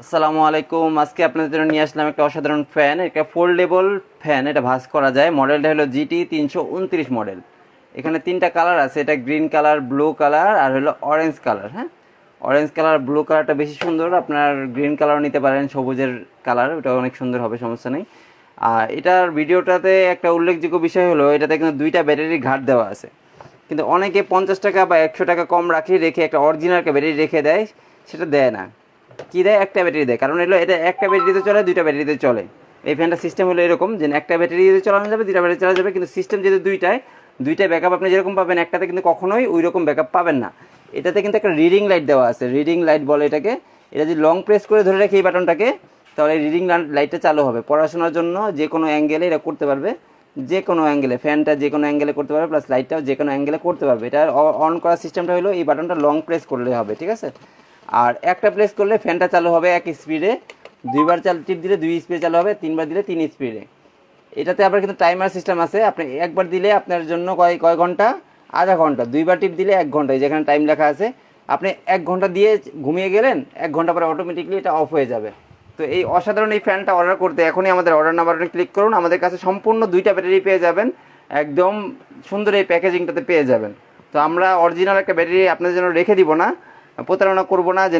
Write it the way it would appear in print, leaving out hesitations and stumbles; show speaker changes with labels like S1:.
S1: আসসালামু আলাইকুম। আজকে আপনাদের জন্য নিয়ে আসলাম একটা অসাধারণ ফ্যান। এটা ফোল্ডেবল ফ্যান, এটা ভাঁজ করা যায়। মডেলটা হলো জিটি 329 মডেল। এখানে তিনটা কালার আছে, এটা গ্রিন কালার, ব্লু কালার আর হলো অরেঞ্জ কালার। হ্যাঁ, অরেঞ্জ কালার, ব্লু কালারটা বেশি সুন্দর। আপনার গ্রিন কালারও নিতে পারেন, সবুজের কালার, ওটা অনেক সুন্দর হবে, সমস্যা নেই। আর এটার ভিডিওটাতে একটা উল্লেখযোগ্য বিষয় হলো এটাতে কিন্তু দুইটা ব্যাটারি ঘাট দেওয়া আছে। কিন্তু অনেকে 50 টাকা বা 100 টাকা কম রেখে একটা অরিজিনাল একটা ব্যাটারি রেখে দেয়, সেটা দেয় না। কি দেয়? একটা ব্যাটারি দেয়। কারণ হলো এটা একটা ব্যাটারিতে চলে, দুইটা ব্যাটারিতে চলে। এই ফ্যানটা সিস্টেম হলো এরকম যে একটা ব্যাটারি দিয়ে চালানো যাবে, দুইটা ব্যাটারি চালানো যাবে, কিন্তু সিস্টেম যেহেতু দুইটাই ব্যাকআপ আপনি যেরকম পাবেন একটাতে কিন্তু কখনোই ওই রকম ব্যাকআপ পাবেন না। এটাতে কিন্তু একটা রিডিং লাইট দেওয়া আছে, রিডিং লাইট বলে এটাকে। এটা যদি লং প্রেস করে ধরে রাখি এই বাটনটাকে, তাহলে এই রিডিং লাইটটা চালু হবে। পড়াশোনার জন্য যে কোনো অ্যাঙ্গেলে এটা করতে পারবে, যে কোনো অ্যাঙ্গেলে ফ্যানটা যে কোনো অ্যাঙ্গেলে করতে পারবে, প্লাস লাইটটাও যে কোনো অ্যাঙ্গেলে করতে পারবে। এটা অন করার সিস্টেমটা হলো এই বাটনটা লং প্রেস করলে হবে, ঠিক আছে? আর একটা প্রেস করলে ফ্যানটা চালু হবে এক স্পিডে, দুইবার টিপ দিলে 2 স্পিডে চালু হবে, তিনবার দিলে 3 স্পিডে। এটাতে আবার কিন্তু টাইমার সিস্টেম আছে। আপনি একবার দিলে আপনার জন্য কয় কয় ঘন্টা? আধা ঘন্টা। দুইবার টিপ দিলে 1 ঘন্টা, যেখানে টাইম লেখা আছে। আপনি 1 ঘন্টা দিয়ে ঘুমিয়ে গেলেন, 1 ঘন্টা পরে অটোমেটিকলি এটা অফ হয়ে যাবে। তো এই অসাধারণ এই ফ্যানটা অর্ডার করতে এখনই আমাদের অর্ডার নাম্বারে ক্লিক করুন। আমাদের কাছে সম্পূর্ণ দুইটা ব্যাটারি পেয়ে যাবেন, একদম সুন্দর এই প্যাকেজিংটাতে পেয়ে যাবেন। তো আমরা অরিজিনাল একটা ব্যাটারি আপনাদের জন্য রেখে দিব না, প্রতারণা করবো না যে